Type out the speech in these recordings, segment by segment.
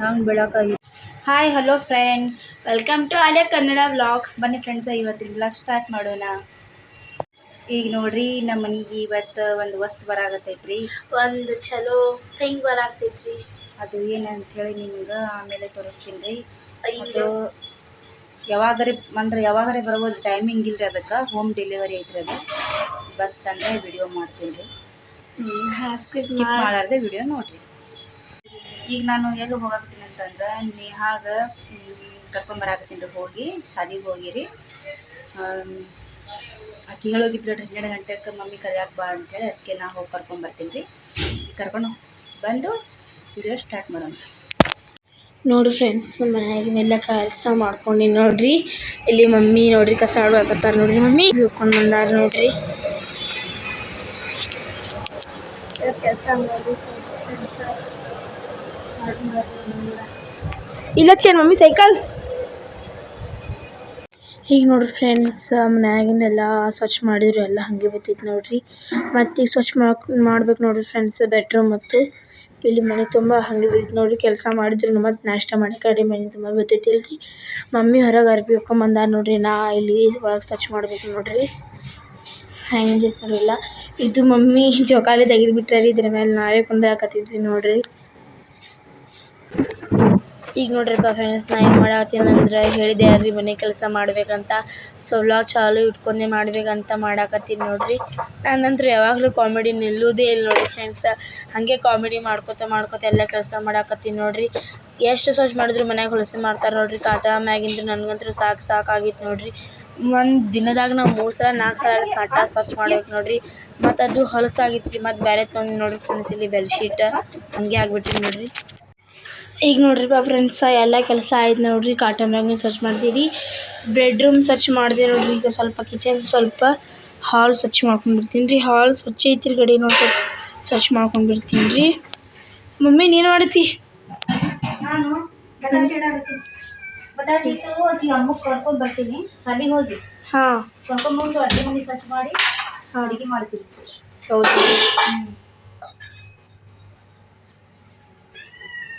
ಹಂಗೆ ಬೆಳಕಾಗಿ. Hi hello friends, welcome to Alia Kannada vlogs. ಬನ್ನಿ ಫ್ರೆಂಡ್ಸ್, ಇವತ್ತಿನ ವ್ಲಾಗ್ ಸ್ಟಾರ್ಟ್ ಮಾಡೋಣ. ಈಗ ನೋಡ್ರಿ, ನಮ್ಮ ಮನೆಗೆ ಇವತ್ತು ಒಂದು ವಸ್ತು ಬರಾಗತ್ತೈತ್ರಿ. ಒಂದು ಚಲೋ ಥಿಂಗ್ ಬರಾಕ್ತೈತ್ರಿ. ಅದು ಏನಂತ ಹೇಳಿ ನಿಮ್ಗೆ ಆಮೇಲೆ ತೋರಿಸ್ತೀನಿ ರೀ. ಇದು ಯಾವಾಗರೆ ಬರ್ಬೋದು, ಟೈಮಿಂಗ್ ಇಲ್ರಿ. ಅದಕ್ಕೆ ಹೋಮ್ ಡೆಲಿವರಿ ಐತ್ರಿ. ಅದು ಬರ್ತಂದ್ರೆ ವಿಡಿಯೋ ಮಾಡ್ತೀನಿ ರೀ. ಸ್ಕಿಪ್ ಮಾಡಾರ್ದೆ ವಿಡಿಯೋ ನೋಡ್ರಿ. ಈಗ ನಾನು ಎಲ್ಲಿ ಹೋಗಾಕ್ತೀನಿ ಅಂತಂದ್ರೆ, ನೇಹಾಗ ಕರ್ಕೊಂಬರಾಕತ್ತೀನಿ ರೀ. ಹೋಗಿ ಶಾದಿಗೆ ಹೋಗಿರಿ. ಆಕೆ ಹೇಳೋಗಿದ್ರು 12 ಗಂಟೆಗೆ ಮಮ್ಮಿ ಕರಿಯಾಕೆ ಬಾ ಅಂತೇಳಿ. ಅದಕ್ಕೆ ನಾ ಹೋಗಿ ಕರ್ಕೊಂಬರ್ತೀನಿ ರೀ. ಕರ್ಕೊಂಡು ಬಂದು ವಿಡಿಯೋ ಸ್ಟಾರ್ಟ್ ಮಾಡೋಣ. ನೋಡ್ರಿ ಫ್ರೆಂಡ್ಸ್, ಮನೆಯಾಗಿನೆಲ್ಲ ಕೆಲಸ ಮಾಡ್ಕೊಂಡು ನೋಡ್ರಿ. ಇಲ್ಲಿ ಮಮ್ಮಿ ನೋಡ್ರಿ ಕಸ ಆಡ್ಬೇಕತ್ತಾರ ನೋಡ್ರಿ. ಮಮ್ಮಿ ಹಿಡ್ಕೊಂಡು ಬಂದಾರ ನೋಡ್ರಿ. ಕೆಲಸ ನೋಡಿ ಇಲ್ಲ ಚೇನ್ ಮಮ್ಮಿ ಸೈಕಲ್. ಈಗ ನೋಡ್ರಿ ಫ್ರೆಂಡ್ಸ್, ಮನ್ಯಾಗಿನೆಲ್ಲ ಸ್ವಚ್ಛ ಮಾಡಿದ್ರು. ಎಲ್ಲ ಹಾಗೆ ಬತ್ತೈತೆ ನೋಡ್ರಿ. ಮತ್ತು ಈಗ ಸ್ವಚ್ಛ ಮಾಡ್ಬೇಕು ನೋಡ್ರಿ ಫ್ರೆಂಡ್ಸ್, ಬೆಡ್ರೂಮ್ ಮತ್ತು ಇಲ್ಲಿ ಮನೆ ತುಂಬ ಹಾಗೆ ಬೈತೆ ನೋಡ್ರಿ. ಕೆಲಸ ಮಾಡಿದ್ರು ಮತ್ತು ನಾಷ್ಟ ಮಾಡಿ ಕಡೆ ಮನೆ ತುಂಬ ಬತ್ತೈತಿ ಇಲ್ರಿ. ಮಮ್ಮಿ ಹೊರಗೆ ಅರ್ಬಿ ಹಾಕೊಂಬಂದಾರ ನೋಡ್ರಿ. ನಾ ಇಲ್ಲಿ ಒಳಗೆ ಸ್ವಚ್ಛ ಮಾಡ್ಬೇಕು ನೋಡ್ರಿ. ಹೆಂಗೆ ನೋಡಿಲ್ಲ, ಇದು ಮಮ್ಮಿ ಜೋಕಾಲಿ ತೆಗೆದುಬಿಟ್ರೆ ರೀ. ಇದ್ರ ಮೇಲೆ ನಾವೇ ಕುಂದಾಕತ್ತಿದ್ವಿ ನೋಡ್ರಿ. ಈಗ ನೋಡ್ರಿಪ್ಪ ಫ್ರೆಂಡ್ಸ್, ನಾ ಏನು ಮಾಡತ್ತೀನಿ ಅಂದ್ರೆ, ಹೇಳಿದೆ ಅಲ್ರಿ ಮನೆ ಕೆಲಸ ಮಾಡ್ಬೇಕಂತ. ಸೊ ವ್ಲಾಗ್ ಚಾಲು ಇಟ್ಕೊಂಡೆ ಮಾಡ್ಬೇಕಂತ ಮಾಡಾಕತ್ತೀನಿ ನೋಡ್ರಿ. ನಾನಂತೂ ಯಾವಾಗಲೂ ಕಾಮಿಡಿ ನಿಲ್ಲುವುದೇ ಇಲ್ಲ ನೋಡಿರಿ ಫ್ರೆಂಡ್ಸ್. ಹಾಗೆ ಕಾಮಿಡಿ ಮಾಡ್ಕೊತ ಎಲ್ಲ ಕೆಲಸ ಮಾಡಾಕತ್ತೀನಿ ನೋಡ್ರಿ. ಎಷ್ಟು ಸ್ವಚ್ಛ ಮಾಡಿದ್ರು ಮನ್ಯಾಗ ಹೊಲಸು ಮಾಡ್ತಾರೆ ನೋಡ್ರಿ. ಕಾಟ ಮ್ಯಾಗಿಂದ ನನಗಂತೂ ಸಾಕಾಗಿತ್ತು ನೋಡ್ರಿ. ಒಂದು ದಿನದಾಗ ನಾವು 3 ಸಲ 4 ಸಲ ಕಾಟ ಸ್ವಚ್ಛ ಮಾಡ್ಬೇಕು ನೋಡ್ರಿ. ಮತ್ತು ಅದು ಹೊಲಸಾಗಿತ್ತು ರೀ. ಮತ್ತು ಬೇರೆ ತೊಗೊಂಡು ನೋಡ್ರಿ ಫ್ರೆಂಡ್ಸ್, ಇಲ್ಲಿ ಬೆಡ್ಶೀಟ್ ಹಾಗೆ ಆಗ್ಬಿಟ್ರಿ ನೋಡ್ರಿ. ಈಗ ನೋಡ್ರಿಪ್ಪ ಫ್ರೆಂಡ್ಸ್, ಎಲ್ಲ ಕೆಲಸ ಆಯ್ತು ನೋಡ್ರಿ. ಕಾಟನ್ ಮ್ಯಾಗಿನ ಸ್ವಚ್ಛ ಮಾಡ್ತೀರಿ, ಬೆಡ್ರೂಮ್ ಸ್ವಚ್ಛ ಮಾಡಿದೆ ನೋಡ್ರಿ. ಈಗ ಸ್ವಲ್ಪ ಕಿಚನ್, ಸ್ವಲ್ಪ ಹಾಲ್ ಸ್ವಚ್ಛ ಮಾಡ್ಕೊಂಡ್ಬಿಡ್ತೀನಿ ರೀ. ಹಾಲ್ ಸ್ವಚ್ಛ ಐತ್ರಿ, ಗಡಿ ನೋಡಿ ಸ್ವಚ್ಛ ಮಾಡ್ಕೊಂಡ್ಬಿಡ್ತೀನಿ ರೀ. ಮಮ್ಮಿ ನೀನು ಮಾಡ್ತಿ? ನಾನು ಬಟಾಟೆ ಇಡಾಕತ್ತೀನಿ. ಬಟಾಟೆ ಇಟ್ಟು ಆಕಿ ಅಮ್ಮಕ್ಕೆ ಕರ್ಕೊಂಡು ಬರ್ತೀನಿ. ಶಾಲೆಗೆ ಹೋಗಿ ಹಾಂ, ಕರ್ಕೊಂಡ್ಬಂದು ಅಡುಗೆ ಮನೆ ಸ್ವಚ್ಛ ಮಾಡಿ ಅಡುಗೆ ಮಾಡ್ತೀನಿ. ಹೌದು.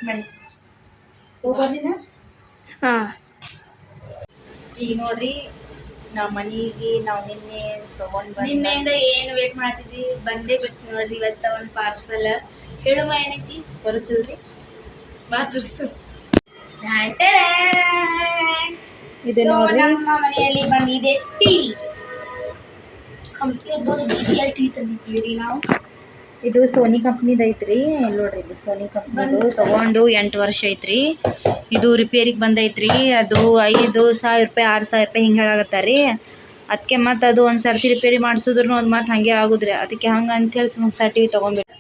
ಬನ್ನಿ ಹೋಗೋದಿನ. ಹಾಂ, ಈಗ ನೋಡ್ರಿ, ನಾವು ಮನೆಗೆ ನಿನ್ನೆ ತೊಗೊಂಡು ನಿನ್ನೆಯಿಂದ ಏನು ವೇಟ್ ಮಾಡ್ತಿದ್ವಿ, ಬಂದೇ ಬಿಟ್ಟು ನೋಡ್ರಿ. ಇವತ್ತು ಒಂದು ಪಾರ್ಸಲ್. ಹೇಳುವ ಏನೈತಿ? ತೋರಿಸಿದ್ರಿ. ಬಾ ತೋರಿಸು. ಇದೆ ನೋಡ್ರಿ, ನಮ್ಮ ಮನೆಯಲ್ಲಿ ಬಂದಿದೆ ಟಿವಿ. ಕಂಪ್ನಿ BTL ಟಿವಿ ತಂದಿದ್ದೀವಿ ನಾವು. ಇದು ಸೋನಿ ಕಂಪ್ನಿದು ಐತ್ರಿ. ನೋಡ್ರಿ, ಇದು ಸೋನಿ ಕಂಪ್ನಿದು ತೊಗೊಂಡು 8 ವರ್ಷ ಐತ್ರಿ. ಇದು ರಿಪೇರಿಗೆ ಬಂದೈತ್ರಿ. ಅದು 5,000 ರೂಪಾಯಿ 6,000 ರೂಪಾಯಿ ಹಿಂಗೆ ಹೇಳಾಗತ್ತಾರ ರೀ. ಅದಕ್ಕೆ ಮತ್ತು ಅದು ಒಂದು ಸರ್ತಿ ರಿಪೇರಿ ಮಾಡಿಸಿದ್ರು ಅದು ಮತ್ತು ಹಾಗೆ ಆಗುದ್ರಿ. ಅದಕ್ಕೆ ಹಂಗೆ ಅಂತೇಳಿ ಸುಮ್ಮನೆ ಟಿವಿ ತೊಗೊಂಡ್ಬಿಟ್ಟು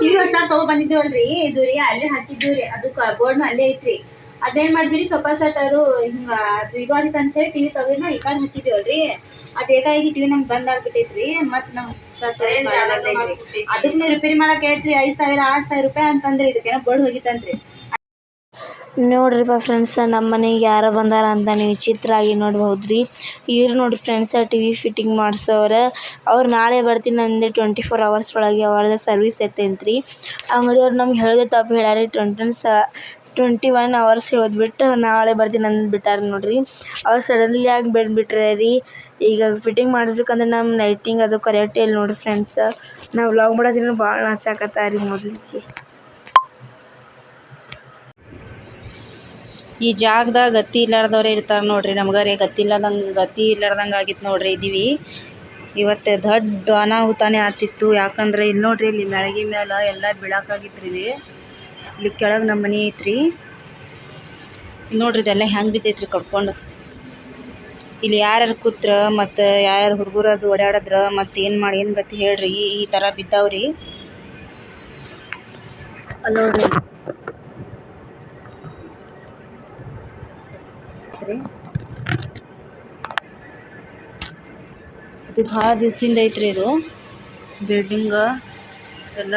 ಟಿವಿ ಹೊಸ ತೊಗೊಬಂದಿದ್ದೀವಲ್ರಿ. ಇದು ರೀ ಅಲ್ಲೇ ಹಾಕಿದ್ದೀವಿ ರೀ. ಅದು ಬೋರ್ಡ್ನು ಅಲ್ಲೇ ಐತ್ರಿ. ಅದೇನು ಮಾಡಿದ್ವಿ, ಸೋಫಾ ಸೆಟ್ ಅದು ಹಿಂಗೆ ಅದು ಇದು ಆಗಿತ್ತು ಅಂತೇಳಿ ಟಿವಿ ತೊಗೊಂಡು ಈ ಕಡೆ ಹಚ್ಚಿದ್ದೀವಲ್ರಿ. ಅದು ಏಕಾಗಿ ಟಿವಿ ನಮ್ಗೆ ಬಂದಾಗ್ಬಿಟ್ಟೈತ್ರಿ. ಮತ್ತು ನಮ್ಮ ಅದಕ್ಕೆ ರಿಪೇರಿ ಮಾಡಕ್ಕೆ ಹೇಳ್ರಿ 5,000 6,000 ರೂಪಾಯಿ ಅಂತಂದ್ರೆ. ಇದಕ್ಕೇನೋ ಬೋರ್ಡ್ ಹೋಗಿತ್ತಂತ್ರಿ. ನೋಡ್ರಿಪ್ಪ ಫ್ರೆಂಡ್ಸ್, ನಮ್ಮ ಮನೆಗೆ ಯಾರೋ ಬಂದಾರ ಅಂತ ನೀವು ವಿಚಿತ್ರ ಆಗಿ ನೋಡ್ಬಹುದ್ರಿ. ಇವ್ರು ನೋಡ್ರಿ ಫ್ರೆಂಡ್ಸ್, ಟಿವಿ ಫಿಟ್ಟಿಂಗ್ ಮಾಡಿಸೋರು. ಅವ್ರು ನಾಳೆ ಬರ್ತೀನಿ ಅಂದೆ 24 hours ಒಳಗೆ ಅವ್ರದ್ದು ಸರ್ವಿಸ್ ಐತೇಂತ್ರಿ. ಅಂಗಡಿಯವ್ರು ನಮ್ಗೆ ಹೇಳೋದೇ ತಪ್ಪು ಹೇಳ್ಯಾರಿ. 21 hours ಹೇಳೋದ್ಬಿಟ್ಟು ನಾಳೆ ಬರ್ತೀನಿ ಅಂದ್ಬಿಟ್ಟಾರೆ ನೋಡ್ರಿ. ಅವ್ರು ಸಡನ್ಲಿ ಆಗಿ ಬಿಟ್ರೆ ರೀ. ಈಗ ಫಿಟ್ಟಿಂಗ್ ಮಾಡಿಸ್ಬೇಕಂದ್ರೆ ನಮ್ಮ ಲೈಟಿಂಗ್ ಅದು ಕರೆಕ್ಟೇ ಇಲ್ಲ ನೋಡ್ರಿ ಫ್ರೆಂಡ್ಸ್. ನಾವು ವ್ಲಾಗ್ ಮಾಡೋದ್ರಿಂದ ಭಾಳ ನಾಚಾಕತ್ತಾರಿ ಮೊದಲಿಗೆ. ಈ ಜಾಗದಾಗ ಗತಿ ಇಲ್ಲಾರ್ದವ್ರೆ ಇರ್ತಾರೆ ನೋಡ್ರಿ. ನಮ್ಗಾರೆ ಗತಿ ಇಲ್ಲಾರ್ದಂಗೆ ಆಗಿತ್ತು ನೋಡ್ರಿ. ಇದೀವಿ ಇವತ್ತು ದೊಡ್ಡ ಅನಾಹುತಾನೇ ಆಗ್ತಿತ್ತು. ಯಾಕಂದ್ರೆ ಇಲ್ಲಿ ನೋಡ್ರಿ, ಇಲ್ಲಿ ಮ್ಯಾಳ್ಗಿ ಮೇಲೆ ಎಲ್ಲ ಬೀಳಾಕಾಗಿತ್ರಿ. ಇಲ್ಲಿ ಕೆಳಗೆ ನಮ್ಮ ಮನೆ ಐತ್ರಿ. ಇಲ್ಲಿ ನೋಡ್ರಿ, ಇದೆಲ್ಲ ಹೆಂಗೆ ಬಿದ್ದೈತ್ರಿ ಕಟ್ಕೊಂಡು. ಇಲ್ಲಿ ಯಾರ್ಯಾರು ಕೂತ್ರ ಮತ್ತು ಯಾರ್ಯಾರು ಹುಡುಗರು ಅದು ಓಡಾಡಿದ್ರ ಮತ್ತು ಏನು ಗತಿ ಹೇಳ್ರಿ. ಈ ಥರ ಬಿದ್ದಾವ್ರಿ. ಅಲ್ಲಿ ನೋಡ್ರಿ, ಇದು ಭಾಳ ದಿವ್ಸದಿಂದ ಐತ್ರಿ. ಇದು ಬಿಲ್ಡಿಂಗ್ ಎಲ್ಲ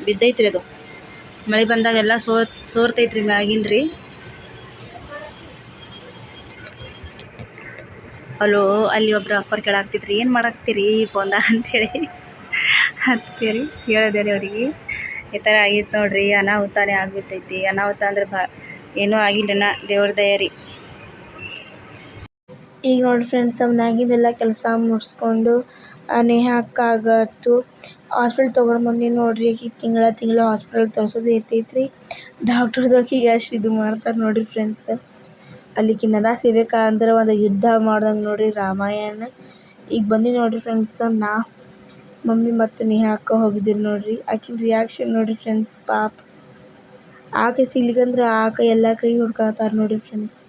ಬಿದ್ದೈತ್ರಿ. ಅದು ಮಳೆ ಬಂದಾಗ ಎಲ್ಲ ಸೋರ್ತೈತ್ರಿ ಮ್ಯಾಗಿಂದ್ರಿ. ಅಲ್ಲಿ ಒಬ್ರು ಅಪ್ಪರ್ ಕೇಳಾಕ್ತಿದ್ರಿ, ಏನು ಮಾಡಾಕ್ತೀರಿ ಫೋನ್ದಾಗ ಅಂತೇಳಿ. ಅದಕ್ಕೆ ರೀ ಹೇಳಿದೆ ರೀ ಅವರಿಗೆ. ಈ ಥರ ಆಗಿತ್ತು ನೋಡ್ರಿ. ಅನಾಹುತಾನೇ ಆಗಿಬಿಟ್ಟೈತಿ. ಅನಾಹುತ ಅಂದ್ರೆ ಏನೂ ಆಗಿಲ್ಲನ, ದೇವ್ರ ದಯೆ ರೀ. ಈಗ ನೋಡಿ ಫ್ರೆಂಡ್ಸ್, ಮನ್ಯಾಗಿಂದೆಲ್ಲ ಕೆಲಸ ಮುಗಿಸ್ಕೊಂಡು ನೇಹಾ ಅಕ್ಕ ಆಗತ್ತು ಹಾಸ್ಪಿಟಲ್ ತೊಗೊಂಡು ಬಂದೀನಿ ನೋಡ್ರಿ. ಈಗ ತಿಂಗಳ ಹಾಸ್ಪಿಟಲ್ ತೋರಿಸೋದು ಇರ್ತೈತ್ರಿ. ಡಾಕ್ಟರ್ದಕ್ಕೆ ಈಗ ಅಷ್ಟು ಇದು ಮಾಡ್ತಾರೆ ನೋಡ್ರಿ ಫ್ರೆಂಡ್ಸ್. ಅಲ್ಲಿಗೆ ನದ ಸೇವೆಕ ಅಂದ್ರೆ ಒಂದು ಯುದ್ಧ ಮಾಡ್ದಂಗೆ ನೋಡ್ರಿ, ರಾಮಾಯಣ. ಈಗ ಬಂದು ನೋಡ್ರಿ ಫ್ರೆಂಡ್ಸ್, ನಾ ಮಮ್ಮಿ ಮತ್ತು ನೇಹಾ ಅಕ್ಕ ಹೋಗಿದ್ದೀರಿ ನೋಡ್ರಿ. ಆಕಿನ ರಿಯಾಕ್ಷನ್ ನೋಡ್ರಿ ಫ್ರೆಂಡ್ಸ್, ಪಾಪ ಆಕೆ ಸಿಗ್ಲಿಕ್ಕಂದ್ರೆ ಆಕೆ ಎಲ್ಲ ಕೈ ಹುಡ್ಕಾತಾರೆ ನೋಡ್ರಿ ಫ್ರೆಂಡ್ಸ್.